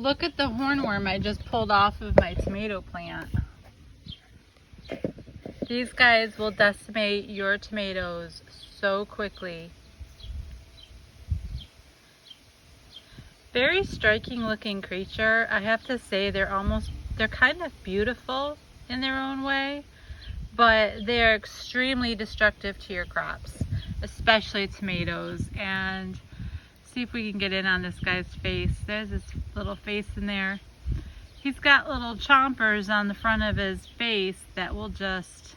look at the hornworm I just pulled off of my tomato plant. These guys will decimate your tomatoes so quickly. Very striking looking creature. I have to say they're kind of beautiful in their own way, but they're extremely destructive to your crops, especially tomatoes. And see if we can get in on this guy's face. There's his little face in there. He's got little chompers on the front of his face that will just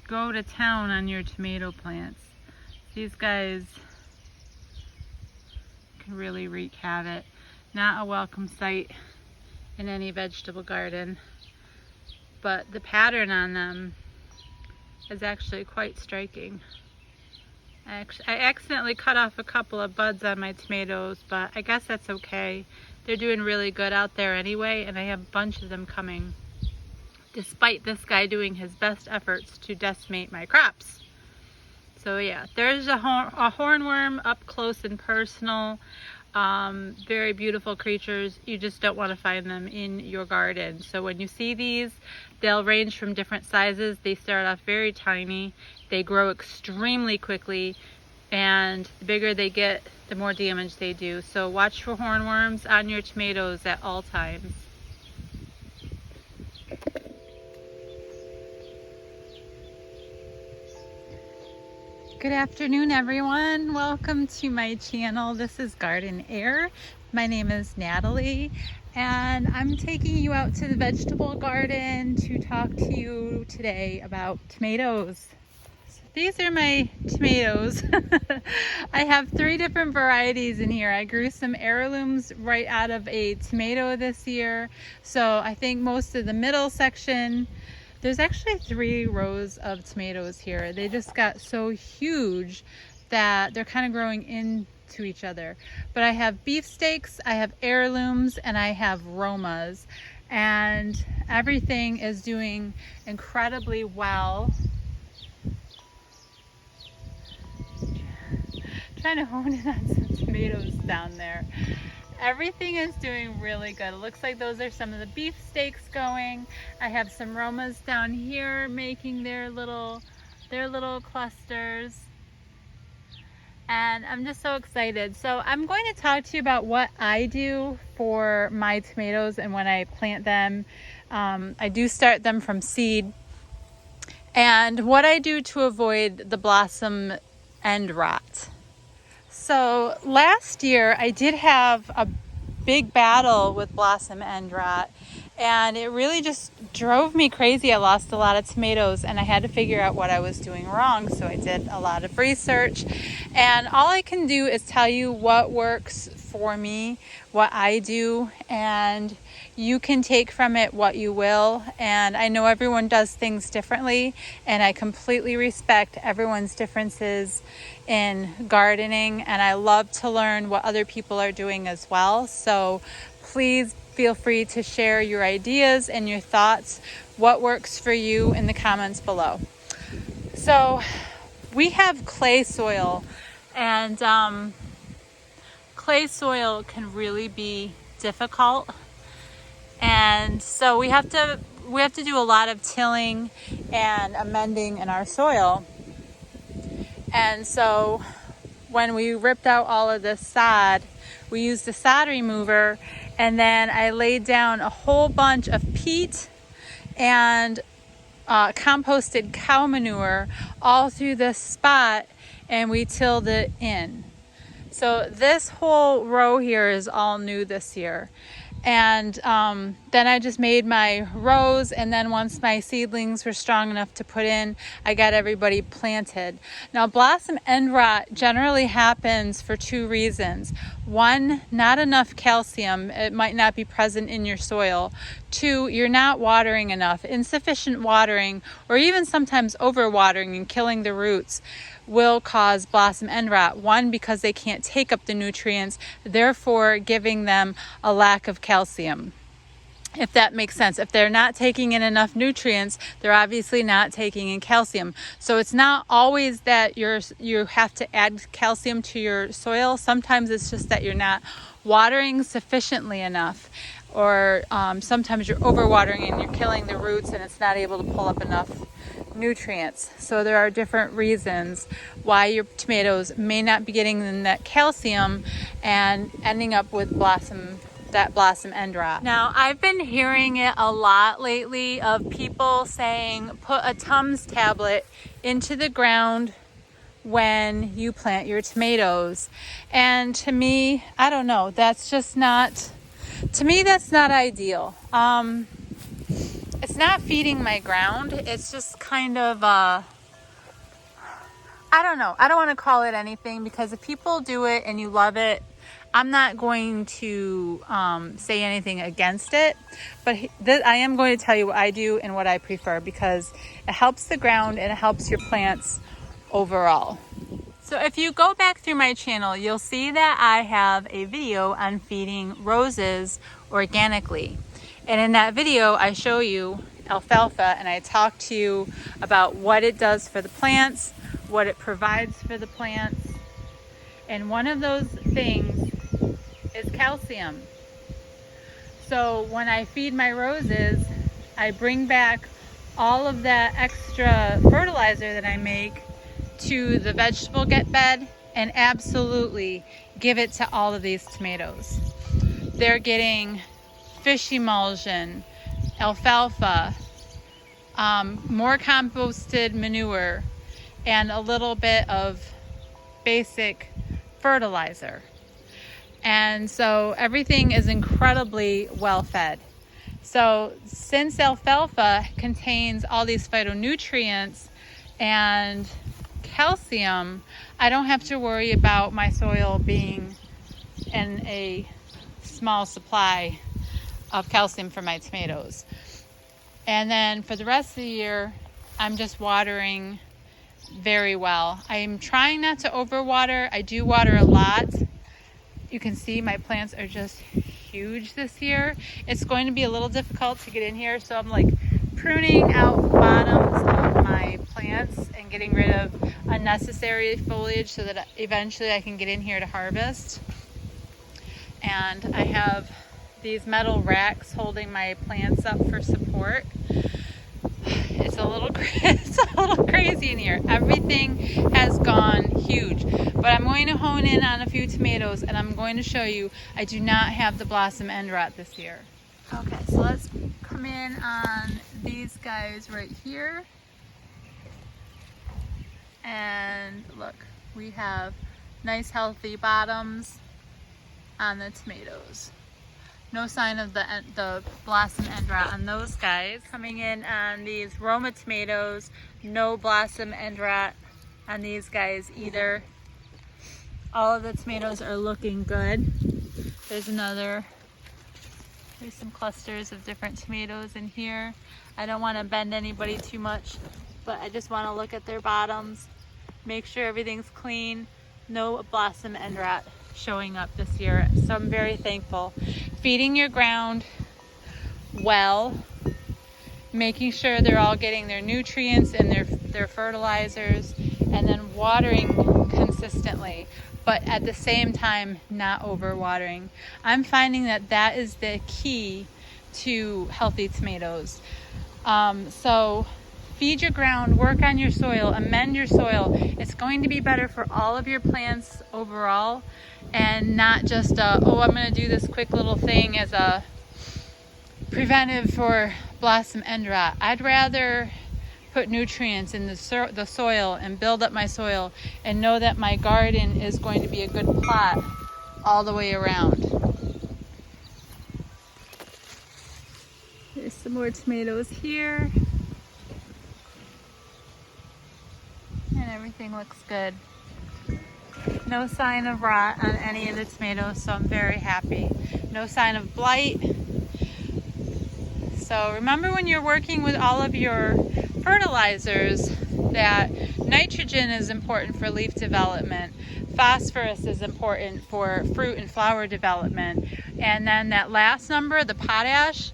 go to town on your tomato plants. These guys can really wreak havoc. Not a welcome sight in any vegetable garden, but the pattern on them is actually quite striking. I accidentally cut off a couple of buds on my tomatoes, but I guess that's okay. They're doing really good out there anyway, and I have a bunch of them coming, despite this guy doing his best efforts to decimate my crops. So yeah, there's a hornworm up close and personal. Very beautiful creatures. You just don't want to find them in your garden. So when you see these, they'll range from different sizes. They start off very tiny. They grow extremely quickly, and the bigger they get, the more damage they do. So watch for hornworms on your tomatoes at all times. Good afternoon, everyone. Welcome to my channel. This is Garden Air. My name is Natalie, and I'm taking you out to the vegetable garden to talk to you today about tomatoes. So these are my tomatoes. I have 3 different varieties in here. I grew some heirlooms right out of a tomato this year. So I think most of the middle section, there's actually 3 rows of tomatoes here. They just got so huge that they're kind of growing into each other. But I have beefsteaks, I have heirlooms, and I have Romas. And everything is doing incredibly well. Trying to hone in on some tomatoes down there. Everything is doing really good. It looks like those are some of the beefsteaks going. I have some Romas down here making their little clusters. And I'm just so excited. So I'm going to talk to you about what I do for my tomatoes and when I plant them. I do start them from seed. And what I do to avoid the blossom end rot. So last year I did have a big battle with blossom end rot, and it really just drove me crazy. I lost a lot of tomatoes and I had to figure out what I was doing wrong. So I did a lot of research, and all I can do is tell you what works for me, what I do, and you can take from it what you will. And I know everyone does things differently, and I completely respect everyone's differences in gardening, and I love to learn what other people are doing as well. So please feel free to share your ideas and your thoughts, what works for you, in the comments below. So we have clay soil, and clay soil can really be difficult, and so we have to do a lot of tilling and amending in our soil. And so when we ripped out all of this sod, we used a sod remover, and then I laid down a whole bunch of peat and composted cow manure all through this spot, and we tilled it in. So this whole row here is all new this year. And then I just made my rows, and then once my seedlings were strong enough to put in, I got everybody planted. Now, blossom end rot generally happens for 2 reasons. 1, not enough calcium. It might not be present in your soil. 2, you're not watering enough. Insufficient watering, or even sometimes overwatering and killing the roots, will cause blossom end rot. 1, because they can't take up the nutrients, therefore giving them a lack of calcium. If that makes sense. If they're not taking in enough nutrients, they're obviously not taking in calcium. So it's not always that you have to add calcium to your soil. Sometimes it's just that you're not watering sufficiently enough, or sometimes you're overwatering and you're killing the roots and it's not able to pull up enough nutrients. So there are different reasons why your tomatoes may not be getting that calcium and ending up with that blossom end rot. Now, I've been hearing it a lot lately of people saying put a Tums tablet into the ground when you plant your tomatoes. And to me, I don't know, that's just not, to me that's not ideal. It's not feeding my ground. It's just kind of, I don't know. I don't want to call it anything, because if people do it and you love it, I'm not going to say anything against it. But I am going to tell you what I do and what I prefer, because it helps the ground and it helps your plants overall. So if you go back through my channel, you'll see that I have a video on feeding roses organically. And in that video, I show you alfalfa and I talk to you about what it does for the plants, what it provides for the plants. And one of those things is calcium. So when I feed my roses, I bring back all of that extra fertilizer that I make to the vegetable bed and absolutely give it to all of these tomatoes. They're getting fish emulsion, alfalfa, more composted manure, and a little bit of basic fertilizer. And so everything is incredibly well fed. So since alfalfa contains all these phytonutrients and calcium, I don't have to worry about my soil being in a small supply of calcium for my tomatoes. And then for the rest of the year, I'm just watering very well. I'm trying not to overwater. I do water a lot. You can see my plants are just huge this year. It's going to be a little difficult to get in here, so I'm like pruning out bottoms of my plants and getting rid of unnecessary foliage so that eventually I can get in here to harvest. And I have these metal racks holding my plants up for support. It's a little crazy in here. Everything has gone huge, but I'm going to hone in on a few tomatoes and I'm going to show you I do not have the blossom end rot this year. Okay, so let's come in on these guys right here. And look, we have nice healthy bottoms on the tomatoes. No sign of the blossom end rot on those guys. Coming in on these Roma tomatoes, no blossom end rot on these guys either. All of the tomatoes are looking good. There's some clusters of different tomatoes in here. I don't want to bend anybody too much, but I just want to look at their bottoms, make sure everything's clean. No blossom end rot showing up this year, so I'm very thankful. Feeding your ground well, making sure they're all getting their nutrients and their fertilizers, and then watering consistently, but at the same time not overwatering. I'm finding that is the key to healthy tomatoes. So feed your ground, work on your soil, amend your soil. It's going to be better for all of your plants overall, and not just I'm going to do this quick little thing as a preventive for blossom end rot. I'd rather put nutrients in the soil and build up my soil and know that my garden is going to be a good plot all the way around. There's some more tomatoes here. And everything looks good. No sign of rot on any of the tomatoes, so I'm very happy. No sign of blight. So remember, when you're working with all of your fertilizers, that nitrogen is important for leaf development, phosphorus is important for fruit and flower development, and then that last number, the potash,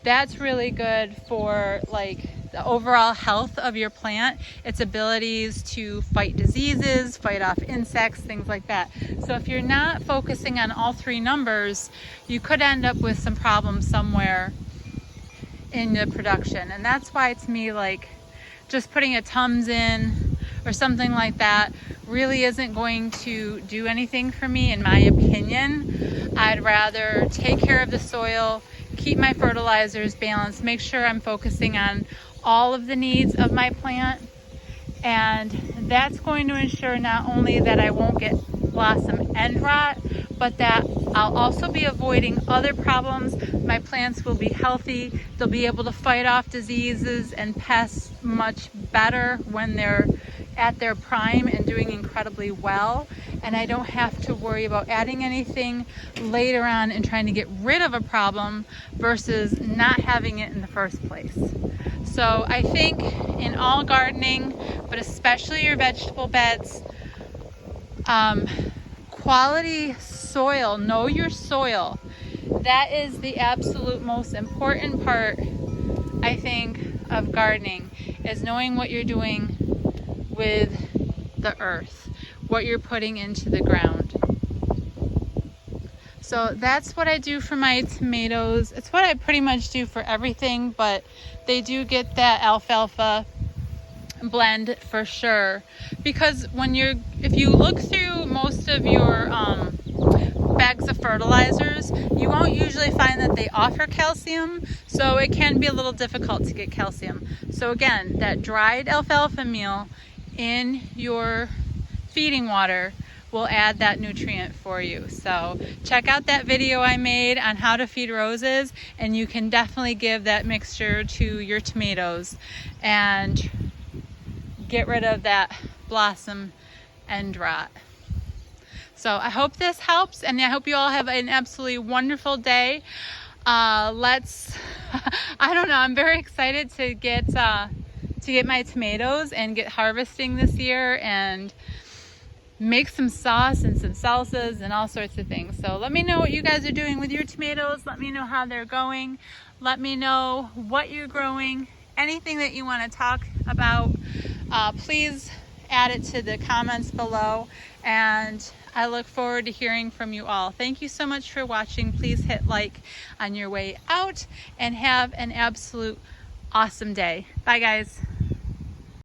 that's really good for like the overall health of your plant, its abilities to fight diseases, fight off insects, things like that. So if you're not focusing on all three numbers, you could end up with some problems somewhere in the production. And that's why, to me, like, just putting a Tums in or something like that really isn't going to do anything for me, in my opinion. I'd rather take care of the soil, keep my fertilizers balanced, make sure I'm focusing on all of the needs of my plant, and that's going to ensure not only that I won't get blossom end rot, but that I'll also be avoiding other problems. My plants will be healthy. They'll be able to fight off diseases and pests much better when they're at their prime and doing incredibly well. And I don't have to worry about adding anything later on and trying to get rid of a problem versus not having it in the first place. So I think in all gardening, but especially your vegetable beds, quality soil, know your soil. That is the absolute most important part, I think, of gardening, is knowing what you're doing with the earth, what you're putting into the ground. So that's what I do for my tomatoes. It's what I pretty much do for everything, but they do get that alfalfa blend for sure, because if you look through most of your bags of fertilizers, you won't usually find that they offer calcium, so it can be a little difficult to get calcium. So again, that dried alfalfa meal in your feeding water will add that nutrient for you. So check out that video I made on how to feed roses, and you can definitely give that mixture to your tomatoes and get rid of that blossom end rot. So I hope this helps, and I hope you all have an absolutely wonderful day. I don't know, I'm very excited to get my tomatoes and get harvesting this year and make some sauce and some salsas and all sorts of things. So let me know what you guys are doing with your tomatoes. Let me know how they're going. Let me know what you're growing. Anything that you want to talk about, please add it to the comments below, and I look forward to hearing from you all. Thank you so much for watching. Please hit like on your way out, and have an absolute awesome day. Bye guys.